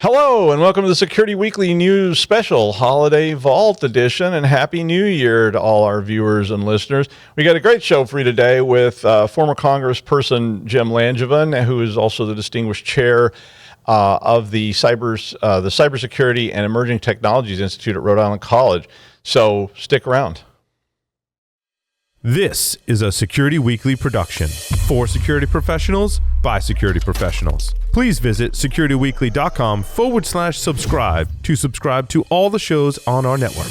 Hello, and welcome to the Security Weekly News Special Holiday Vault Edition, and Happy New Year to all our viewers and listeners. We got a great show for you today with former Congressperson Jim Langevin, who is also the distinguished chair of the Cybersecurity and Emerging Technologies Institute at Rhode Island College. So stick around. This is a Security Weekly production for security professionals by security professionals. Please visit securityweekly.com/subscribe to subscribe to all the shows on our network.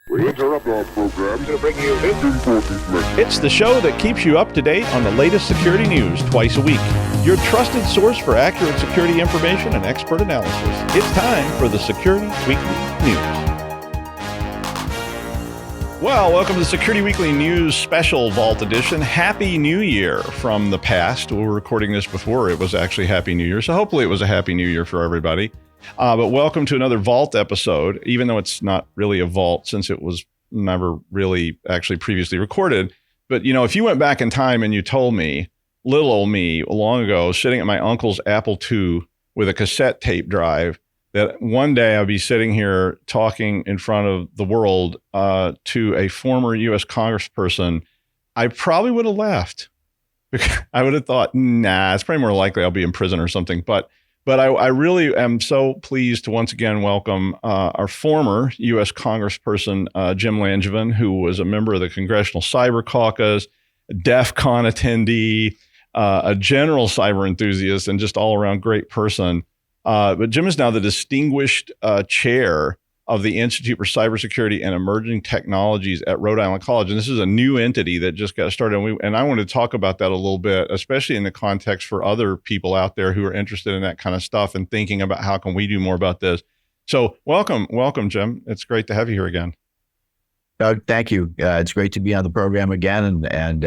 We interrupt our program to bring you this important message. It's the show that keeps you up to date on the latest security news twice a week. Your trusted source for accurate security information and expert analysis. It's time for the Security Weekly News. Well, welcome to the Security Weekly News Special Vault Edition. Happy New Year from the past. We were recording this before it was actually Happy New Year, so hopefully it was a Happy New Year for everybody. But welcome to another Vault episode, even though it's not really a vault since it was never really actually previously recorded. But, you know, if you went back in time and you told me, little old me, long ago, sitting at my uncle's Apple II with a cassette tape drive, that one day I'll be sitting here talking in front of the world to a former US Congressperson, I probably would have laughed. I would have thought, nah, it's probably more likely I'll be in prison or something. But I really am so pleased to once again welcome our former US Congressperson, Jim Langevin, who was a member of the Congressional Cyber Caucus, a DEF CON attendee, a general cyber enthusiast, and just all around great person. But Jim is now the distinguished chair of the Institute for Cybersecurity and Emerging Technologies at Rhode Island College. And this is a new entity that just got started. And I want to talk about that a little bit, especially in the context for other people out there who are interested in that kind of stuff and thinking about how can we do more about this. So welcome, Jim. It's great to have you here again. Doug, thank you. It's great to be on the program again. And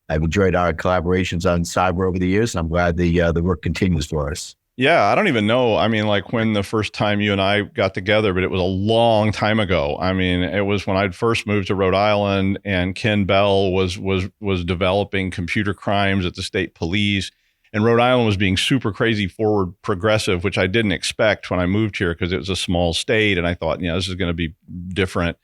I've enjoyed our collaborations on cyber over the years. And I'm glad the work continues for us. Yeah, I don't even know. I mean, like when the first time you and I got together, but it was a long time ago. I mean, it was when I'd first moved to Rhode Island and Ken Bell was developing computer crimes at the state police. And Rhode Island was being super crazy forward progressive, which I didn't expect when I moved here because it was a small state. And I thought, this is going to be different.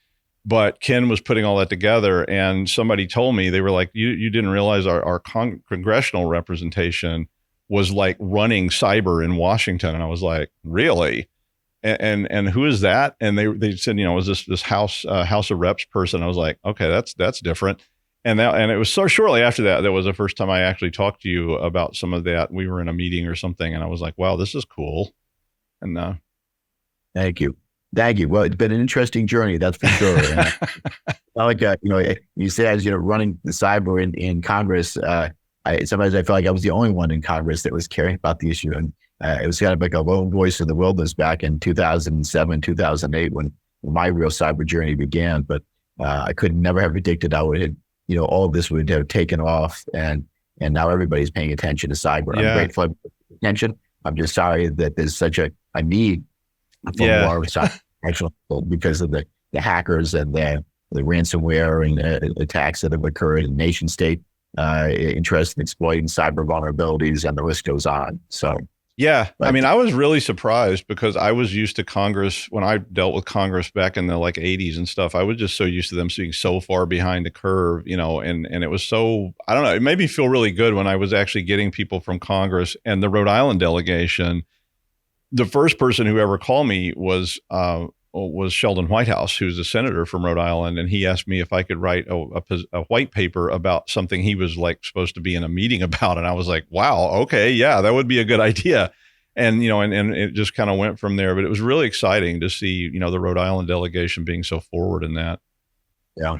But Ken was putting all that together. And somebody told me, they were like, you didn't realize our congressional representation was like running cyber in Washington. And I was like, really? And who is that? And they said, it was this House of Reps person. I was like, okay, that's different. And it was so shortly after that was the first time I actually talked to you about some of that. We were in a meeting or something and I was like, wow, this is cool. And thank you. Well, it's been an interesting journey, that's for sure. You say as running the cyber in Congress, sometimes I felt like I was the only one in Congress that was caring about the issue. And it was kind of like a lone voice in the wilderness back in 2007, 2008, when my real cyber journey began. But I could never have predicted how it had, all of this would have taken off. And now everybody's paying attention to cyber. Yeah. I'm grateful for attention. I'm just sorry that there's such a need for more cyber because of the hackers and the ransomware and attacks that have occurred in nation state. Interest in exploiting cyber vulnerabilities, and the list goes on. So, yeah, I mean, I was really surprised because I was used to Congress when I dealt with Congress back in the 80s and stuff. I was just so used to them being so far behind the curve, and it was so, I don't know, it made me feel really good when I was actually getting people from Congress and the Rhode Island delegation. The first person who ever called me was Sheldon Whitehouse, who's a senator from Rhode Island. And he asked me if I could write a white paper about something he was supposed to be in a meeting about. And I was like, wow, okay, yeah, that would be a good idea. And, and it just kind of went from there, but it was really exciting to see, the Rhode Island delegation being so forward in that. Yeah.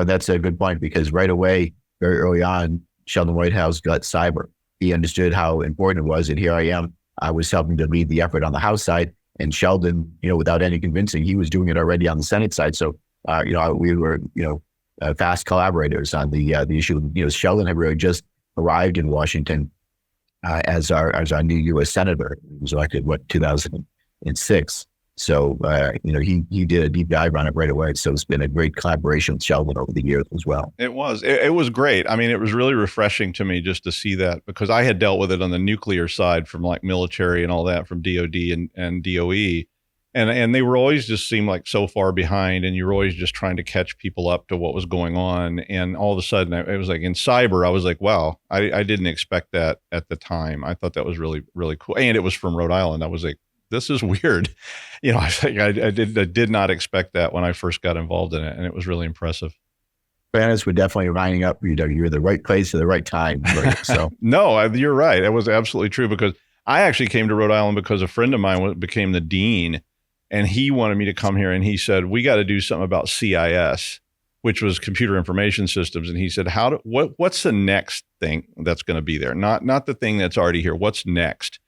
That's a good point because right away, very early on, Sheldon Whitehouse got cyber. He understood how important it was. And here I am, I was helping to lead the effort on the House side. And Sheldon, without any convincing, he was doing it already on the Senate side. So, we were, fast collaborators on the issue. Sheldon had really just arrived in Washington as our new U.S. Senator. He was elected, 2006. So, he did a deep dive on it right away. So it's been a great collaboration with Sheldon over the years as well. It was. It was great. I mean, it was really refreshing to me just to see that, because I had dealt with it on the nuclear side from like military and all that from DOD and DOE. And they were always just seemed like so far behind, and you were always just trying to catch people up to what was going on. And all of a sudden, it was like in cyber, I was like, wow, I didn't expect that at the time. I thought that was really, really cool. And it was from Rhode Island. I was like, this is weird. I was like, I did not expect that when I first got involved in it. And it was really impressive. Planets were definitely lining up. You're the right place at the right time. Right? So No, you're right. It was absolutely true, because I actually came to Rhode Island because a friend of mine became the dean. And he wanted me to come here, and he said, we got to do something about CIS, which was computer information systems. And he said, what's the next thing that's going to be there? Not the thing that's already here. What's next?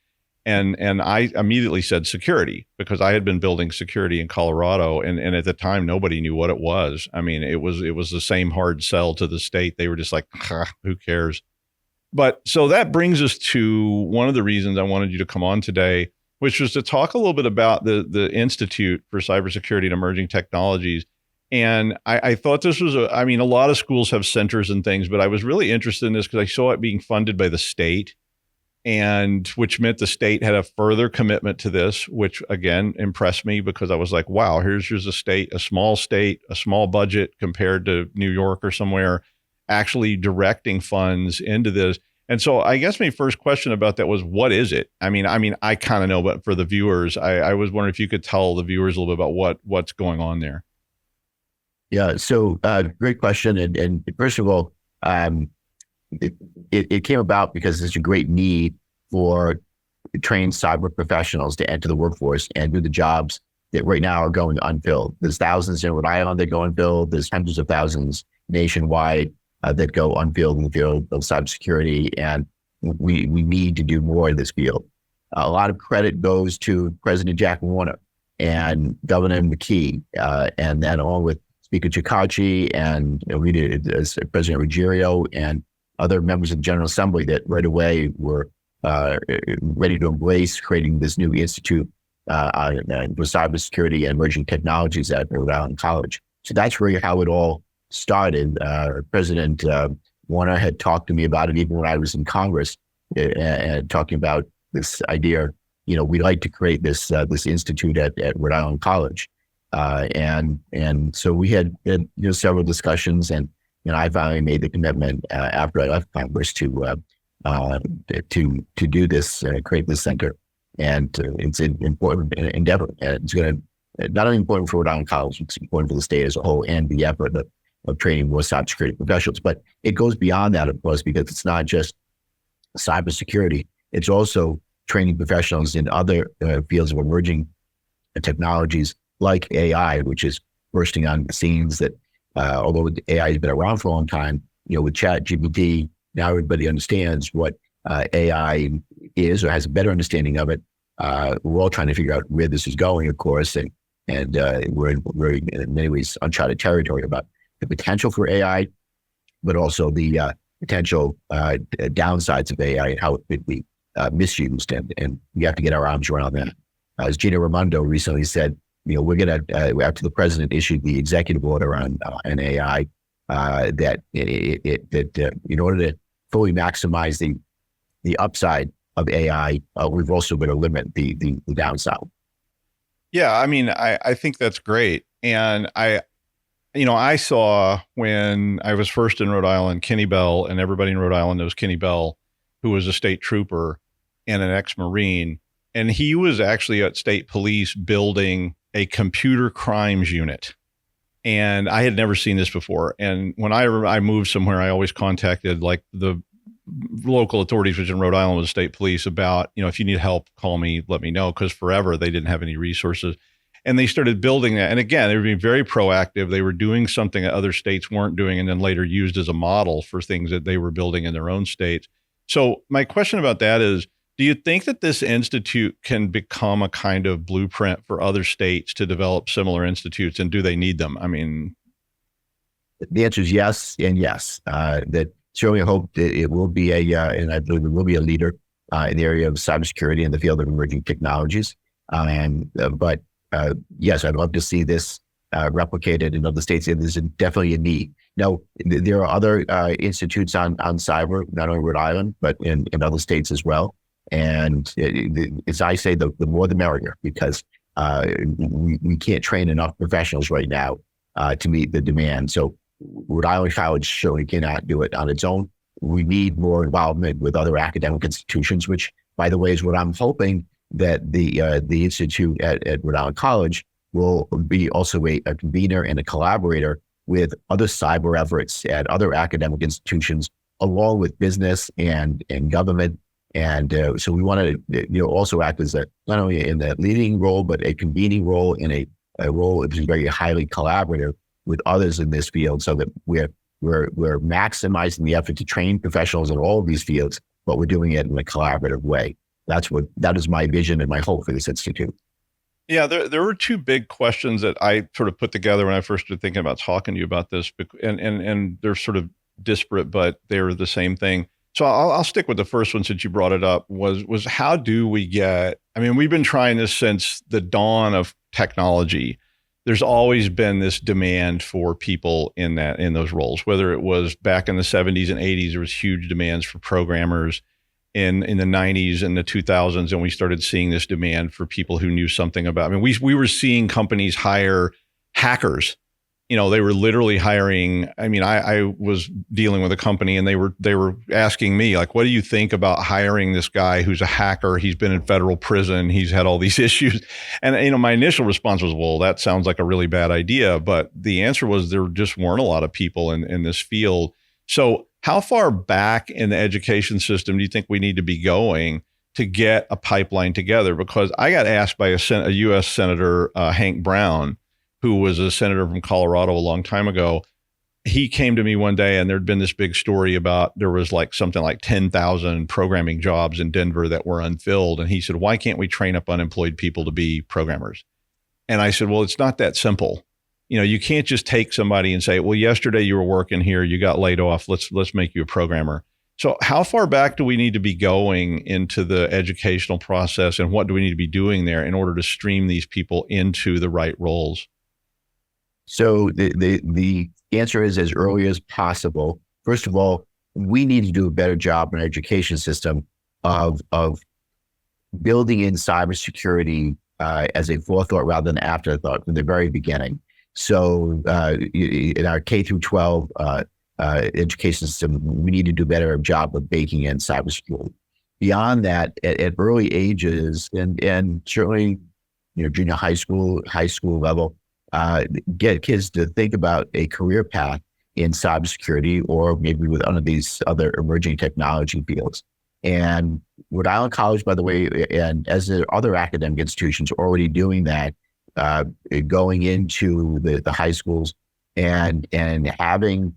And I immediately said security, because I had been building security in Colorado. And at the time, nobody knew what it was. I mean, it was the same hard sell to the state. They were just like, who cares? But so that brings us to one of the reasons I wanted you to come on today, which was to talk a little bit about the Institute for Cybersecurity and Emerging Technologies. And I thought this was, a lot of schools have centers and things, but I was really interested in this because I saw it being funded by the state, and which meant the state had a further commitment to this, which again impressed me, because I was like, wow, here's a small budget compared to New York or somewhere, actually directing funds into this. And so I guess my first question about that was, what is it? I mean, I kind of know, but for the viewers, I was wondering if you could tell the viewers a little bit about what's going on there. Yeah. So great question. And first of all, it came about because there's a great need for trained cyber professionals to enter the workforce and do the jobs that right now are going unfilled. There's thousands in Rhode Island that go unfilled. There's hundreds of thousands nationwide that go unfilled in the field of cybersecurity, and we need to do more in this field. A lot of credit goes to President Jack Warner and Governor McKee, and then along with Speaker Chikachi and President Ruggiero and other members of the General Assembly that right away were ready to embrace creating this new institute for cybersecurity and emerging technologies at Rhode Island College. So that's really how it all started. President Warner had talked to me about it even when I was in Congress, and talking about this idea. We'd like to create this institute at Rhode Island College, and so we had several discussions, and I finally made the commitment after I left Congress to do this, create this center, and it's an important endeavor, and it's going to not only important for Rhode Island College, it's important for the state as a whole, and the effort of training more cybersecurity professionals. But it goes beyond that, of course, because it's not just cybersecurity. It's also training professionals in other fields of emerging technologies like AI, which is bursting on the scenes that, although AI has been around for a long time, with ChatGPT, now everybody understands what AI is or has a better understanding of it. We're all trying to figure out where this is going, of course, and we're in many ways uncharted territory about the potential for AI, but also the potential downsides of AI and how it could be misused, and we have to get our arms around that. As Gina Raimondo recently said, we're going to, after the president issued the executive order on AI, that in order to fully maximize the upside of AI, we've also got to limit the downside. Yeah, I think that's great. And I saw when I was first in Rhode Island, Kenny Bell, and everybody in Rhode Island knows Kenny Bell, who was a state trooper and an ex-Marine. And he was actually at state police building a computer crimes unit. And I had never seen this before. And when I moved somewhere, I always contacted like the local authorities, which in Rhode Island was state police, about, if you need help, call me, let me know. Because forever they didn't have any resources. And they started building that. And again, they were being very proactive. They were doing something that other states weren't doing, and then later used as a model for things that they were building in their own states. So my question about that is, do you think that this institute can become a kind of blueprint for other states to develop similar institutes, and do they need them? The answer is yes and yes. That certainly hope that it will be and I believe it will be a leader in the area of cybersecurity in the field of emerging technologies. But yes, I'd love to see this replicated in other states. And there's definitely a need. Now, there are other institutes on cyber, not only Rhode Island, but in other states as well. And as I say, the more the merrier, because we can't train enough professionals right now to meet the demand. So Rhode Island College surely cannot do it on its own. We need more involvement with other academic institutions, which, by the way, is what I'm hoping that the institute at Rhode Island College will be also a convener and a collaborator with other cyber efforts at other academic institutions, along with business and government. And so we want to also act as not only in that leading role, but a convening role and a role that is very highly collaborative with others in this field, so that we're maximizing the effort to train professionals in all of these fields, but we're doing it in a collaborative way. That is my vision and my hope for this institute. Yeah, there were two big questions that I sort of put together when I first started thinking about talking to you about this, and they're sort of disparate, but they're the same thing. So I'll stick with the first one since you brought it up. Was how do we get? I mean, we've been trying this since the dawn of technology. There's always been this demand for people in those roles. Whether it was back in the 70s and 80s, there was huge demands for programmers. In the 90s and the 2000s, and we started seeing this demand for people who knew something about. I mean, we were seeing companies hire hackers. They were literally hiring. I mean, I was dealing with a company, and they were asking me, like, what do you think about hiring this guy who's a hacker? He's been in federal prison. He's had all these issues. And my initial response was, well, that sounds like a really bad idea. But the answer was there just weren't a lot of people in this field. So how far back in the education system do you think we need to be going to get a pipeline together? Because I got asked by a U.S. Senator, Hank Brown, who was a senator from Colorado a long time ago. He came to me one day, and there'd been this big story about there was something like 10,000 programming jobs in Denver that were unfilled. And he said, why can't we train up unemployed people to be programmers? And I said, well, it's not that simple. You can't just take somebody and say, well, yesterday you were working here, you got laid off. Let's make you a programmer. So how far back do we need to be going into the educational process, and what do we need to be doing there in order to stream these people into the right roles? So the answer is as early as possible. First of all, we need to do a better job in our education system of building in cybersecurity as a forethought rather than afterthought from the very beginning. So in our K through 12 education system, we need to do a better job of baking in cybersecurity. Beyond that, at early ages, and certainly junior high school level, get kids to think about a career path in cybersecurity, or maybe with one of these other emerging technology fields. And Rhode Island College, by the way, and as the other academic institutions, are already doing that. Going into the high schools and having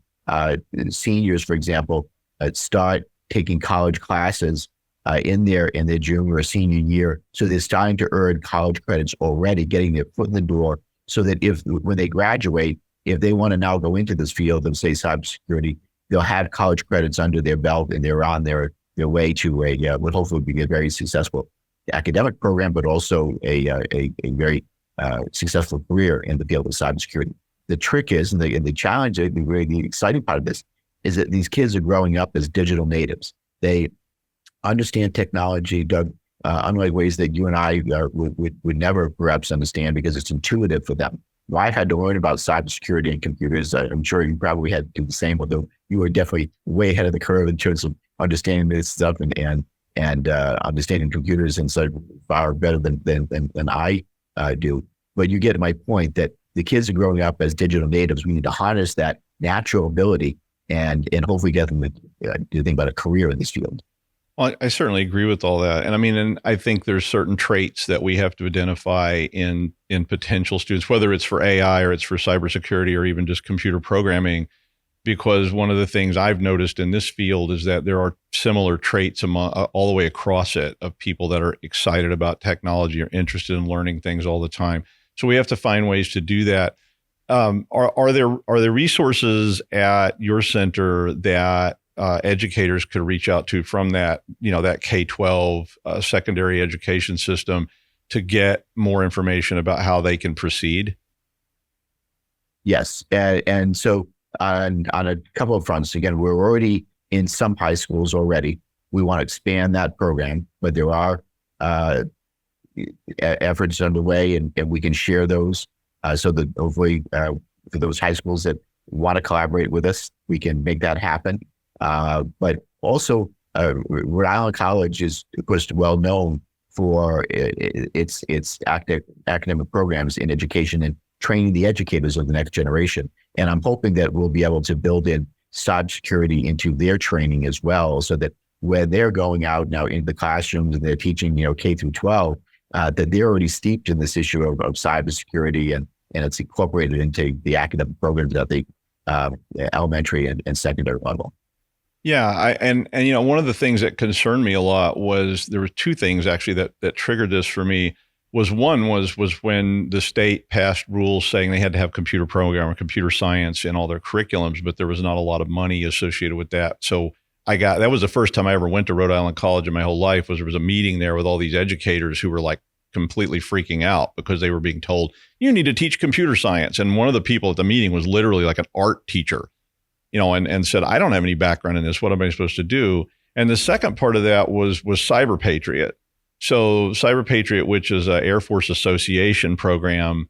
seniors, for example, start taking college classes in their junior or senior year. So they're starting to earn college credits already, getting their foot in the door, so that when they graduate, if they want to now go into this field of, say, cybersecurity, they'll have college credits under their belt, and they're on their way to what hopefully will be a very successful academic program, but also a very successful career in the field of cybersecurity. The trick is, and the challenge, the exciting part of this, is that these kids are growing up as digital natives. They understand technology, Doug, unlike ways that you and I would never perhaps understand, because it's intuitive for them. Well, I had to learn about cybersecurity and computers. I'm sure you probably had to do the same, although you were definitely way ahead of the curve in terms of understanding this stuff and understanding computers and so far better than I do. But you get my point that the kids are growing up as digital natives. We need to harness that natural ability and hopefully get them to think about a career in this field. Well, I certainly agree with all that. And I think there's certain traits that we have to identify in potential students, whether it's for AI or it's for cybersecurity or even just computer programming, because one of the things I've noticed in this field is that there are similar traits all the way across it, of people that are excited about technology or interested in learning things all the time. So we have to find ways to do that. Are there resources at your center that educators could reach out to from that, that K-12 secondary education system to get more information about how they can proceed? Yes. And so on a couple of fronts, again, we're already in some high schools already. We want to expand that program, but there are efforts underway, and we can share those so that hopefully for those high schools that want to collaborate with us, we can make that happen. But also, Rhode Island College is, of course, well known for its academic programs in education and training the educators of the next generation. And I'm hoping that we'll be able to build in cybersecurity into their training as well, so that when they're going out now into the classrooms and they're teaching, K through 12, that they're already steeped in this issue of cybersecurity, and it's incorporated into the academic programs at the elementary and secondary level. Yeah, and one of the things that concerned me a lot was there were two things actually that triggered this for me. One was when the state passed rules saying they had to have computer program or computer science in all their curriculums, but there was not a lot of money associated with that. So that was the first time I ever went to Rhode Island College in my whole life. There was a meeting there with all these educators who were like completely freaking out because they were being told, you need to teach computer science. And one of the people at the meeting was literally like an art teacher, and said, I don't have any background in this. What am I supposed to do? And the second part of that was Cyber Patriot. So Cyber Patriot, which is an Air Force Association program,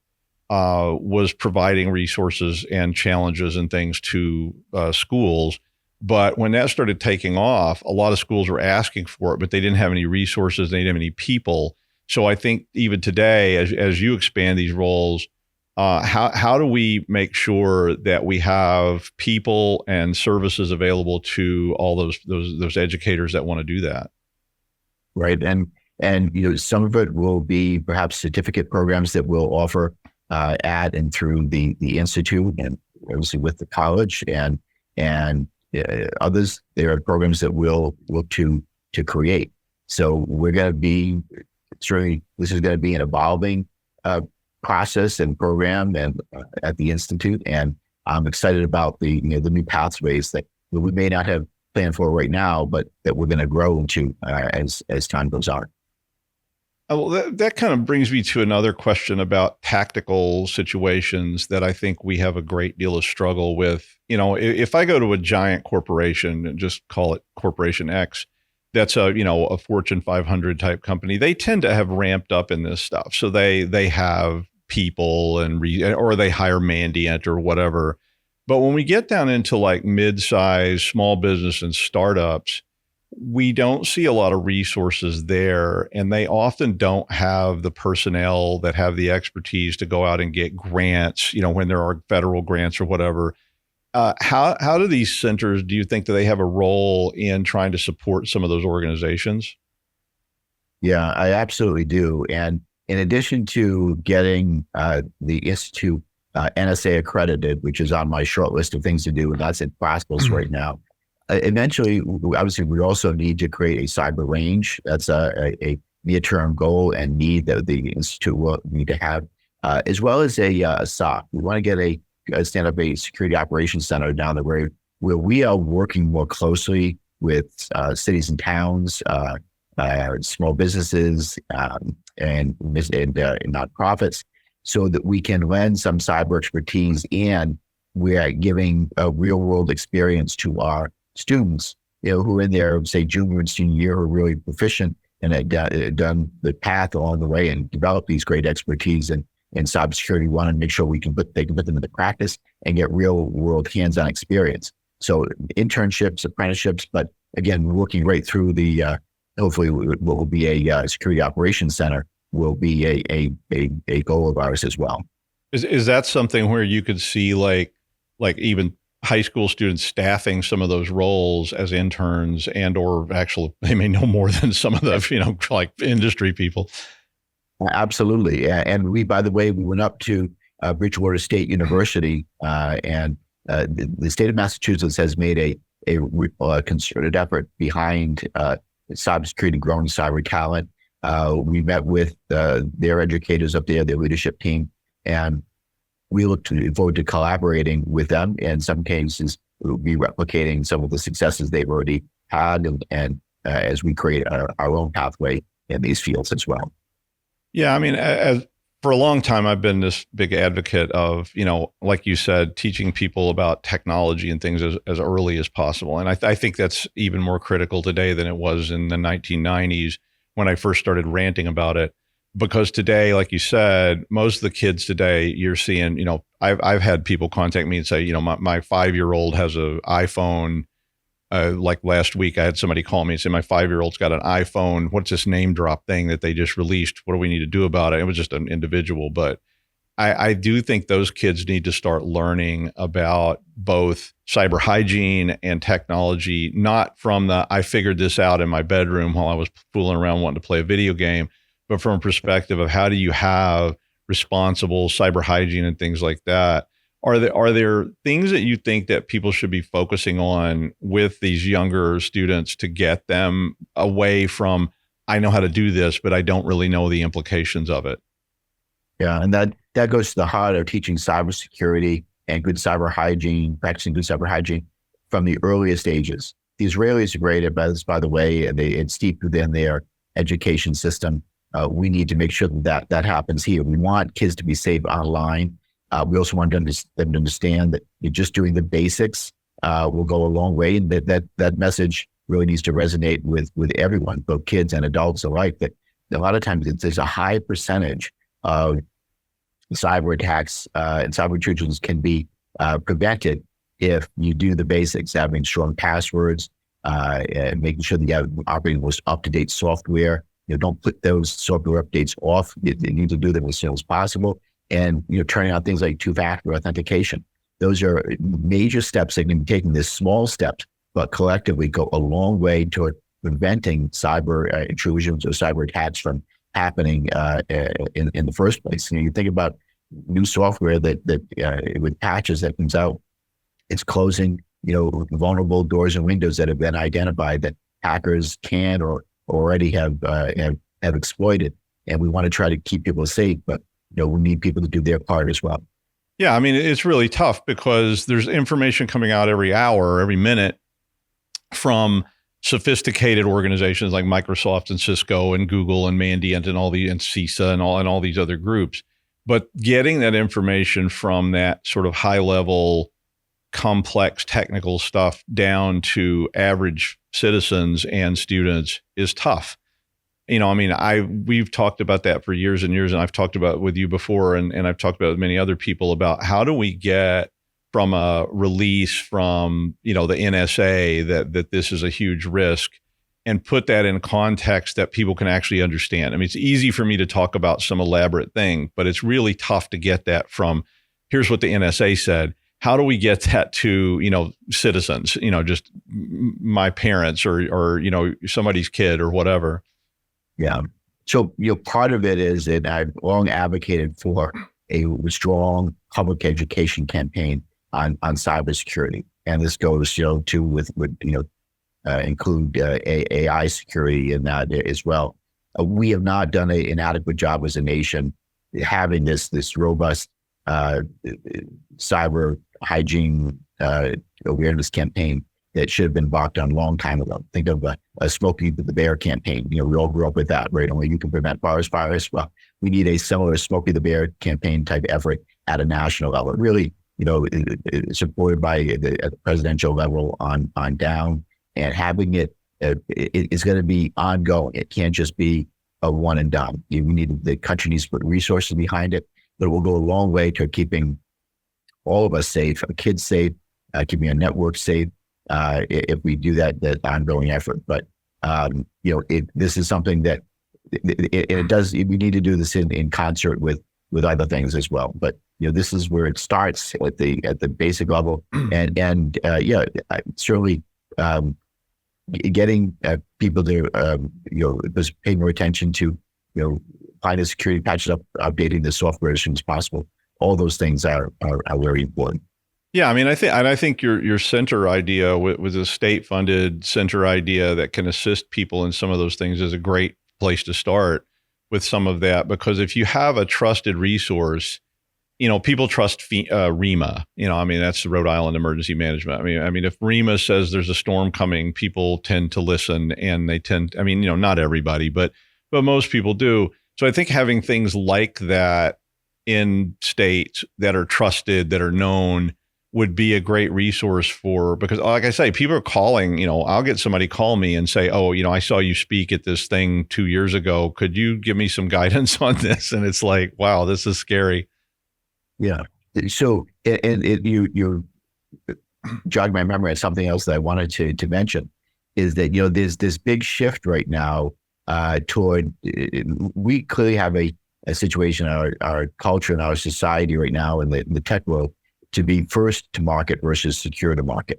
was providing resources and challenges and things to schools. But when that started taking off, a lot of schools were asking for it, but they didn't have any resources. They didn't have any people. So I think even today, as you expand these roles, how do we make sure that we have people and services available to all those educators that want to do that? Right. And some of it will be perhaps certificate programs that we'll offer at and through the institute, and obviously with the college, and others. There are programs that we'll look to create. So we're going to be this is going to be an evolving process and program and at the institute, and I'm excited about the new pathways that we may not have planned for right now, but that we're going to grow into as time goes on. Well, that kind of brings me to another question about tactical situations that I think we have a great deal of struggle with. If I go to a giant corporation and just call it Corporation X, that's a Fortune 500 type company, they tend to have ramped up in this stuff. So they have people or they hire Mandiant or whatever. But when we get down into like mid-size, small business and startups, we don't see a lot of resources there, and they often don't have the personnel that have the expertise to go out and get grants, when there are federal grants or whatever. How do these centers, do you think that they have a role in trying to support some of those organizations? Yeah, I absolutely do. And in addition to getting the Institute NSA accredited, which is on my short list of things to do, and that's in process right now, eventually, obviously, we also need to create a cyber range. That's a near-term goal and need that the Institute will need to have, as well as a SOC. We want to get stand up a security operations center down the road where we are working more closely with cities and towns, small businesses, and nonprofits, so that we can lend some cyber expertise, and we are giving a real-world experience to our students, who are in their, say, junior and senior year, are really proficient and have done the path along the way and developed these great expertise in cybersecurity. We want to make sure they can put them into practice and get real-world hands-on experience. So internships, apprenticeships, but again, we're working right through the hopefully what will be a security operations center will be a goal of ours as well. Is that something where you could see like even high school students staffing some of those roles as interns, and or actually they may know more than some of the like industry people? Absolutely. And we, by the way, we went up to Bridgewater State University, and the state of Massachusetts has made a concerted effort behind cybersecurity, growing cyber talent. We met with their educators up there, their leadership team, and we look forward to collaborating with them. In some cases, we'll be replicating some of the successes they've already had, and as we create our own pathway in these fields as well. Yeah, I mean, for a long time, I've been this big advocate of, like you said, teaching people about technology and things as early as possible. And I think that's even more critical today than it was in the 1990s when I first started ranting about it. Because today, like you said, most of the kids today, you're seeing, I've had people contact me and say, my 5-year-old has an iPhone. Like last week, I had somebody call me and say, my 5-year-old's got an iPhone. What's this name drop thing that they just released? What do we need to do about it? It was just an individual. But I do think those kids need to start learning about both cyber hygiene and technology, not from I figured this out in my bedroom while I was fooling around wanting to play a video game, but from a perspective of how do you have responsible cyber hygiene and things like that. Are there things that you think that people should be focusing on with these younger students to get them away from, I know how to do this, but I don't really know the implications of it? Yeah, and that goes to the heart of teaching cybersecurity and good cyber hygiene, practicing good cyber hygiene from the earliest ages. The Israelis are great at this, by the way, and it's deep within their education system. We need to make sure that happens here. We want kids to be safe online. We also want them to understand that just doing the basics will go a long way, and that message really needs to resonate with everyone, both kids and adults alike. That a lot of times there's a high percentage of cyber attacks and cyber intrusions can be prevented if you do the basics, having strong passwords, and making sure that you have operating the most up-to-date software. Don't put those software updates off. You need to do them as soon as possible. And turning on things like two-factor authentication. Those are major steps that can be taken. These small steps, but collectively go a long way toward preventing cyber intrusions or cyber attacks from happening in the first place. You think about new software that with patches that comes out, it's closing vulnerable doors and windows that have been identified that hackers can or already have exploited. And we want to try to keep people safe, but we need people to do their part as well. Yeah, I mean, it's really tough because there's information coming out every hour or every minute from sophisticated organizations like Microsoft and Cisco and Google and Mandiant and CISA and all these other groups. But getting that information from that sort of high level, complex technical stuff down to average citizens and students is tough. We've talked about that for years and years, and I've talked about it with you before, and I've talked about it with many other people about how do we get from a release from, the NSA that this is a huge risk and put that in context that people can actually understand. I mean, it's easy for me to talk about some elaborate thing, but it's really tough to get that from, here's what the NSA said. How do we get that to, citizens, just my parents or somebody's kid or whatever? Yeah. So, part of it is that I've long advocated for a strong public education campaign on cybersecurity. And this goes, to include AI security in that as well. We have not done an adequate job as a nation having this robust cyber hygiene awareness campaign that should have been embarked on a long time ago. Think of a Smokey the Bear campaign. We all grew up with that, right? Only you can prevent forest fires. Well, we need a similar Smokey the Bear campaign type effort at a national level. Really, supported by at the presidential level on down, and having it is going to be ongoing. It can't just be a one and done. The country needs to put resources behind it, but it will go a long way to keeping all of us safe, our kids safe, keeping our network safe. If we do that ongoing effort, but this is something that it does. We need to do this in concert with other things as well. But this is where it starts at the basic level, and certainly getting people to just pay more attention to find the security patches, updating the software as soon as possible. All those things are very important. Yeah, I think your center idea with a state-funded center idea that can assist people in some of those things is a great place to start with some of that, because if you have a trusted resource, people trust REMA. That's the Rhode Island Emergency Management. If REMA says there's a storm coming, people tend to listen, and they tend. Not everybody, but most people do. So I think having things like that in states that are trusted, that are known, would be a great resource because like I say, people are calling, I'll get somebody call me and say, oh, I saw you speak at this thing 2 years ago. Could you give me some guidance on this? And it's like, wow, this is scary. Yeah. So, you jogged my memory of something else that I wanted to mention is that, there's this big shift right now toward, we clearly have a situation in our culture and our society right now in the tech world to be first to market versus secure to market.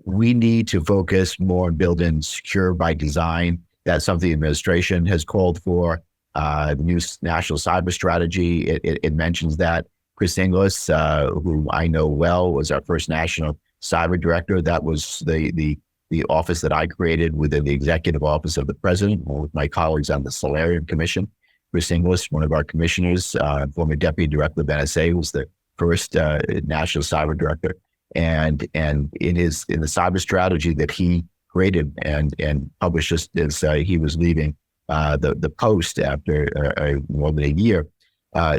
We need to focus more on building secure by design. That's something the administration has called for. The new national cyber strategy, it mentions that. Chris Inglis, who I know well, was our first national cyber director. That was the office that I created within the executive office of the president, with my colleagues on the Solarium Commission. Chris Inglis, one of our commissioners, former deputy director of NSA, was the first national cyber director, and in the cyber strategy that he created and published just as he was leaving the post after more than a year,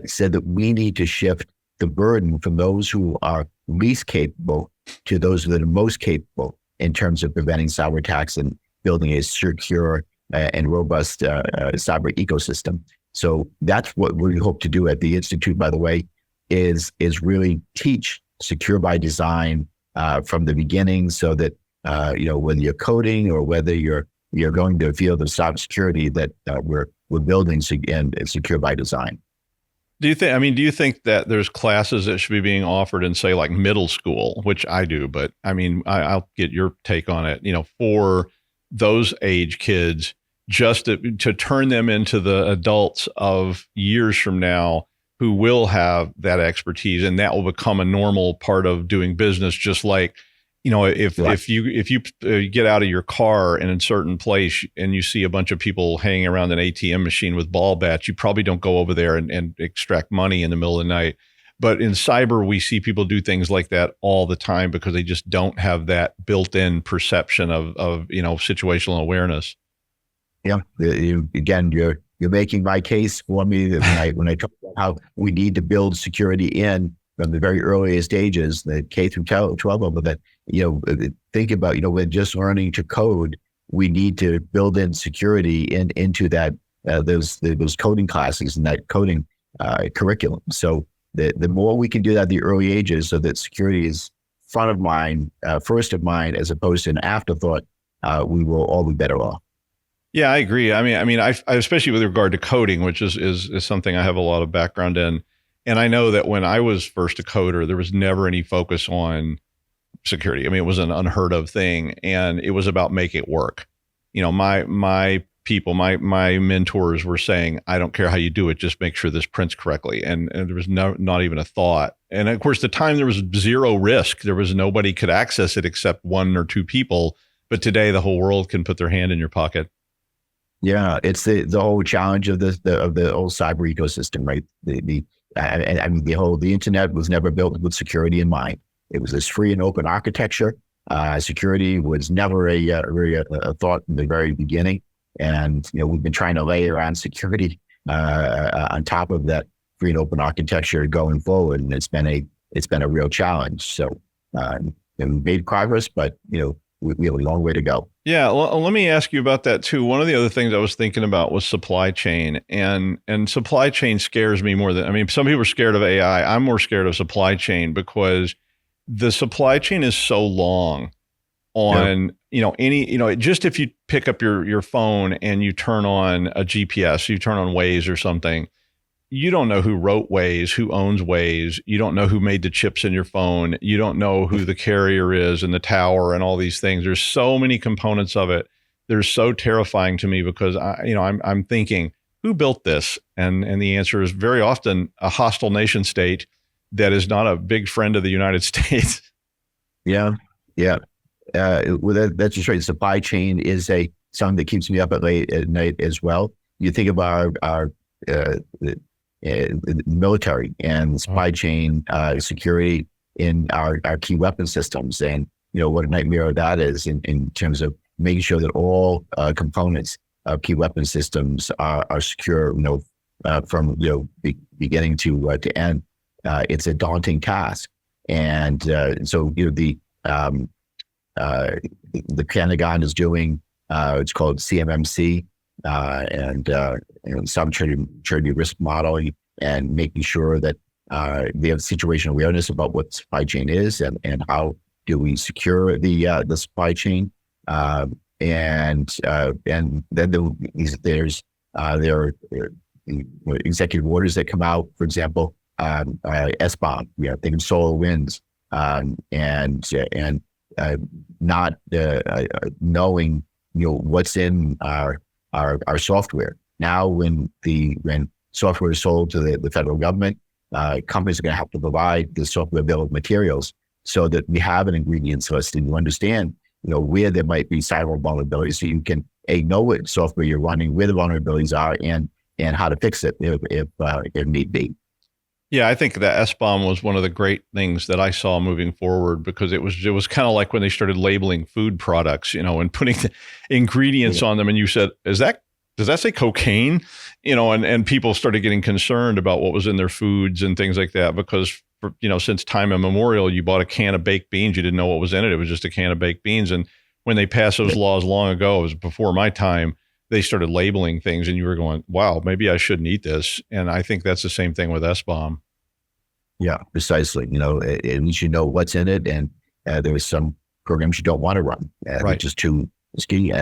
said that we need to shift the burden from those who are least capable to those that are most capable in terms of preventing cyber attacks and building a secure and robust cyber ecosystem. So that's what we hope to do at the Institute, by the way, is really teach secure by design from the beginning, so that whether you're coding or whether you're going to the field of cybersecurity, that we're building and secure by design. Do you think that there's classes that should be being offered in, say, like middle school, which I do, but I'll get your take on it, for those age kids, just to turn them into the adults of years from now who will have that expertise, and that will become a normal part of doing business. Just like, if you get out of your car in a certain place and you see a bunch of people hanging around an ATM machine with ball bats, you probably don't go over there and extract money in the middle of the night. But in cyber, we see people do things like that all the time because they just don't have that built-in perception of situational awareness. Yeah, you're making my case for me when I talk about how we need to build security in from the very earliest ages, the K through 12 level. That think about when just learning to code, we need to build in security into that those coding classes and that coding curriculum. So the more we can do that at the early ages, so that security is front of mind, first of mind, as opposed to an afterthought, we will all be better off. Yeah, I agree. I especially with regard to coding, which is something I have a lot of background in. And I know that when I was first a coder, there was never any focus on security. It was an unheard of thing, and it was about make it work. My people, my mentors were saying, I don't care how you do it, just make sure this prints correctly. And there was not even a thought. And of course, the time there was zero risk. There was nobody could access it except one or two people. But today, the whole world can put their hand in your pocket. Yeah, it's the whole challenge of the whole cyber ecosystem, right? The internet was never built with security in mind. It was this free and open architecture. Security was never a thought in the very beginning, and we've been trying to layer on security on top of that free and open architecture going forward, and it's been a real challenge. So we made progress, but we have a long way to go. Yeah, well, let me ask you about that too. One of the other things I was thinking about was supply chain, and supply chain scares me more than, some people are scared of AI. I'm more scared of supply chain because the supply chain is so long on, just if you pick up your phone and you turn on a GPS, you turn on Waze or something, you don't know who wrote Waze, who owns Waze. You don't know who made the chips in your phone. You don't know who the carrier is and the tower and all these things. There's so many components of it. They're so terrifying to me because I'm thinking, who built this? And the answer is very often a hostile nation state that is not a big friend of the United States. Yeah. Well, that's just right. Supply chain is something that keeps me up at night as well. You think of our military and supply chain security in our key weapon systems, and what a nightmare that is in terms of making sure that all components of key weapon systems are secure, from beginning to end. It's a daunting task, and so the Pentagon is doing it's called CMMC and cybersecurity risk modeling, and making sure that they have situational awareness about what supply chain is and how do we secure the supply chain. And then there's there are executive orders that come out, for example, SBOM, think of solar winds, and not knowing what's in our software. Now, when software is sold to the federal government, companies are going to have to provide the software bill of materials so that we have an ingredients list and you understand where there might be cyber vulnerabilities, so you can know what software you're running, where the vulnerabilities are, and how to fix it if need be. Yeah, I think that SBOM was one of the great things that I saw moving forward, because it was kind of like when they started labeling food products, and putting the ingredients on them, and you said, does that say cocaine? And people started getting concerned about what was in their foods and things like that, because since time immemorial, you bought a can of baked beans, you didn't know what was in it. It was just a can of baked beans. And when they passed those laws long ago, it was before my time, they started labeling things and you were going, wow, maybe I shouldn't eat this. And I think that's the same thing with SBOM. Yeah, precisely. At least what's in it. And there are some programs you don't want to run, which is too risky.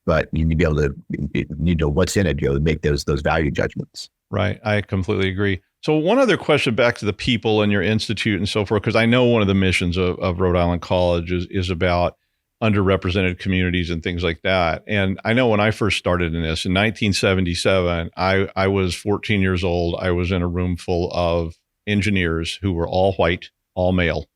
But you need to be able to, know what's in it, to make those value judgments. Right. I completely agree. So one other question back to the people and your institute and so forth, because I know one of the missions of Rhode Island College is about underrepresented communities and things like that. And I know when I first started in this in 1977, I was 14 years old. I was in a room full of engineers who were all white, all male.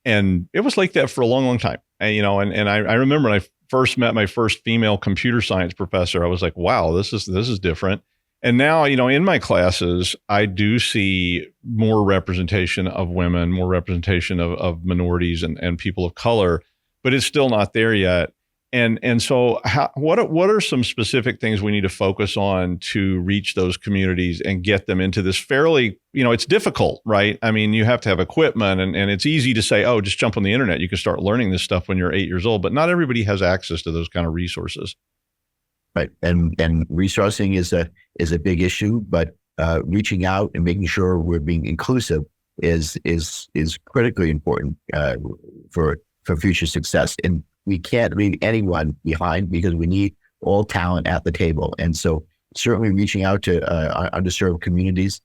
And it was like that for a long, long time. And, I remember when I first met my first female computer science professor, I was like, wow, this is different. And now, in my classes, I do see more representation of women, more representation of minorities and people of color, but it's still not there yet. And so what are some specific things we need to focus on to reach those communities and get them into this fairly, it's difficult, right? I mean, you have to have equipment and it's easy to say, oh, just jump on the internet. You can start learning this stuff when you're 8 years old, but not everybody has access to those kind of resources. Right. And resourcing is a big issue, but reaching out and making sure we're being inclusive is critically important for future success. And we can't leave anyone behind because we need all talent at the table. And so certainly reaching out to underserved communities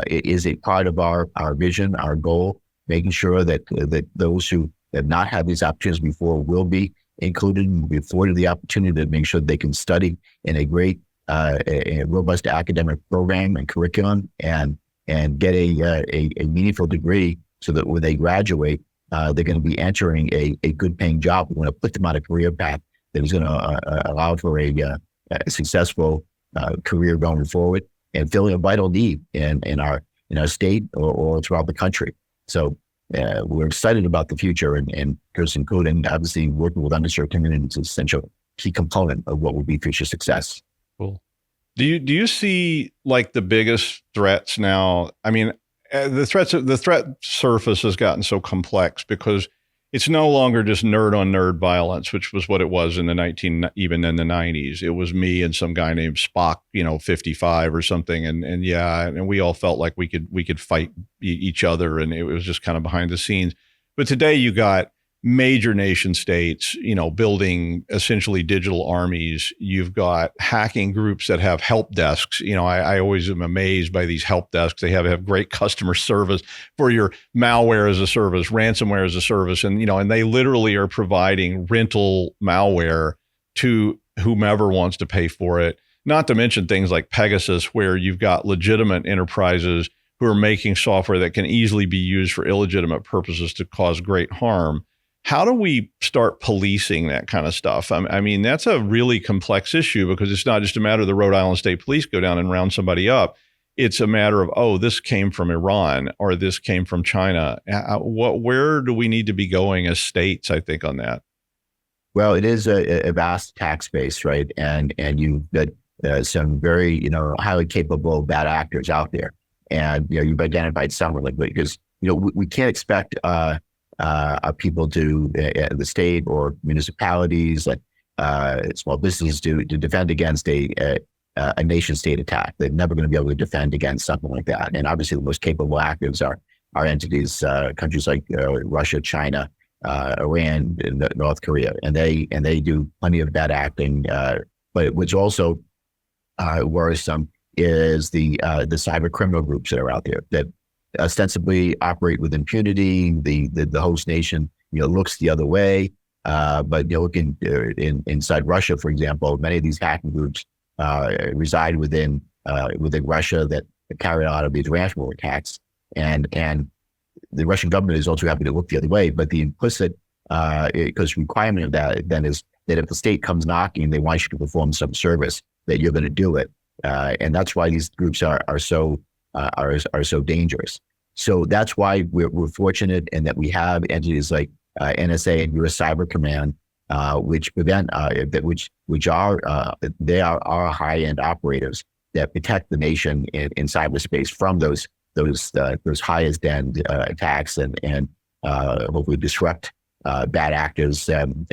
is a part of our vision, our goal, making sure that those who have not had these opportunities before will be included and be afforded the opportunity to make sure they can study in a great, a robust academic program and curriculum and get a meaningful degree so that when they graduate, they're going to be entering a good paying job. We're going to put them on a career path that is going to allow for a successful career going forward and filling a vital need in our state or throughout the country. So we're excited about the future and including obviously working with underserved communities is an essential key component of what will be future success. Cool. Do you see like the biggest threats now? I mean, the threat surface has gotten so complex because it's no longer just nerd on nerd violence, which was what it was even in the 90s. It was me and some guy named Spock, 55 or something. And we all felt like we could fight each other. And it was just kind of behind the scenes. But today you got major nation states, building essentially digital armies. You've got hacking groups that have help desks. I always am amazed by these help desks. They have great customer service for your malware as a service, ransomware as a service. And, and they literally are providing rental malware to whomever wants to pay for it. Not to mention things like Pegasus, where you've got legitimate enterprises who are making software that can easily be used for illegitimate purposes to cause great harm. How do we start policing that kind of stuff? I mean, that's a really complex issue because it's not just a matter of the Rhode Island State Police go down and round somebody up. It's a matter of, oh, this came from Iran or this came from China. Where do we need to be going as states, I think, on that? Well, it is a vast tax base, right? And you've got some very, highly capable bad actors out there. And, you've identified some of them, because, we can't expect people to, the state or municipalities, like small businesses to defend against a nation state attack. They're never going to be able to defend against something like that. And obviously the most capable actors are entities, countries like Russia, China, Iran, and North Korea. And they do plenty of bad acting. But what's also worrisome is the cyber criminal groups that are out there that ostensibly operate with impunity. The host nation, looks the other way. But looking inside Russia, for example, many of these hacking groups reside within Russia that carry out these ransomware attacks, and the Russian government is also happy to look the other way. But the implicit requirement of that then is that if the state comes knocking, they want you to perform some service, that you're going to do it, and that's why these groups are so dangerous. So that's why we're fortunate in that we have entities like NSA and US Cyber Command, which prevent which are our high-end operators that protect the nation in cyberspace from those highest end attacks and hopefully disrupt bad actors on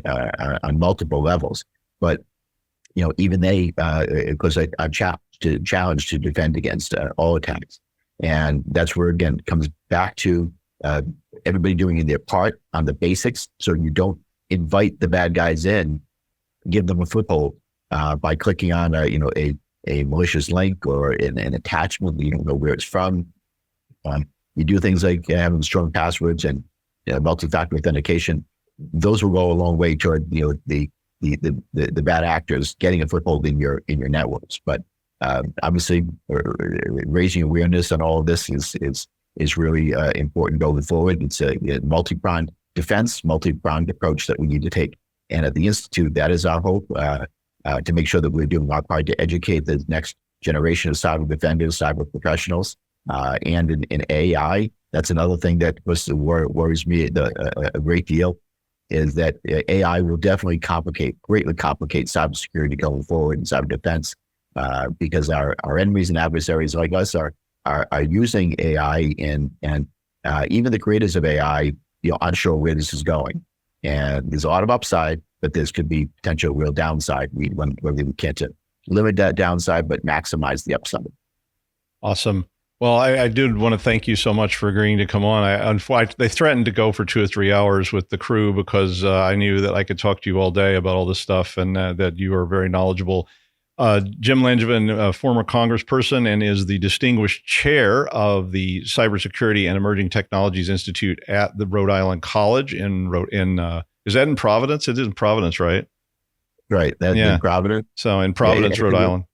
multiple levels. But even they, because are challenged to defend against all attacks, and that's where again it comes back to everybody doing their part on the basics, so you don't invite the bad guys in, give them a foothold by clicking on a malicious link or an attachment that you don't know where it's from. You do things like having strong passwords and multi-factor authentication. Those will go a long way toward the bad actors getting a foothold in your networks. But obviously, raising awareness on all of this is really important going forward. It's a multi-pronged defense, multi-pronged approach that we need to take. And at the Institute, that is our hope, to make sure that we're doing our part to educate the next generation of cyber defenders, cyber professionals, and in AI. That's another thing that worries me a great deal, is that AI will definitely greatly complicate cybersecurity going forward in cyber defense, because our enemies and adversaries like us are using AI, and even the creators of AI, unsure where this is going. And there's a lot of upside, but there could be potential real downside. We can't limit that downside, but maximize the upside. Awesome. Well, I did want to thank you so much for agreeing to come on. They threatened to go for 2 or 3 hours with the crew because I knew that I could talk to you all day about all this stuff, and that you are very knowledgeable. Jim Langevin, former congressperson, and is the distinguished chair of the Cybersecurity and Emerging Technologies Institute at the Rhode Island College is that in Providence? It is in Providence, right? Right. That's in Providence. So in Providence, Rhode Island.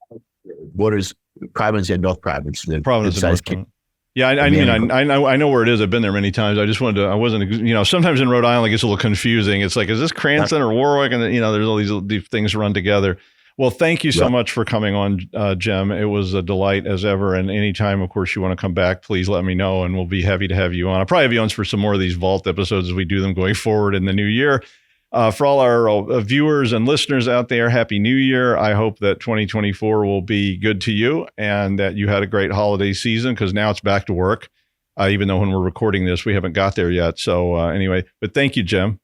Borders Providence and North Providence. Providence and North Providence. Yeah, I know where it is. I've been there many times. I just wanted to, I wasn't, sometimes in Rhode Island it gets a little confusing. It's like, is this Cranston or Warwick? And there's all these things run together. Well, thank you so much for coming on, Jim. It was a delight as ever. And anytime, of course, you want to come back, please let me know, and we'll be happy to have you on. I'll probably have you on for some more of these Vault episodes as we do them going forward in the new year. For all our viewers and listeners out there, Happy New Year. I hope that 2024 will be good to you and that you had a great holiday season, because now it's back to work, even though when we're recording this, we haven't got there yet. So anyway, but thank you, Jim.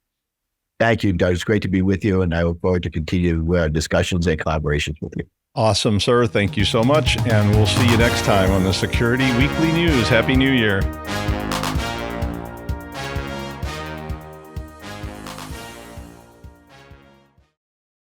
Thank you, Doug. It's great to be with you, and I look forward to continue discussions and collaborations with you. Awesome, sir. Thank you so much, and we'll see you next time on the Security Weekly News. Happy New Year.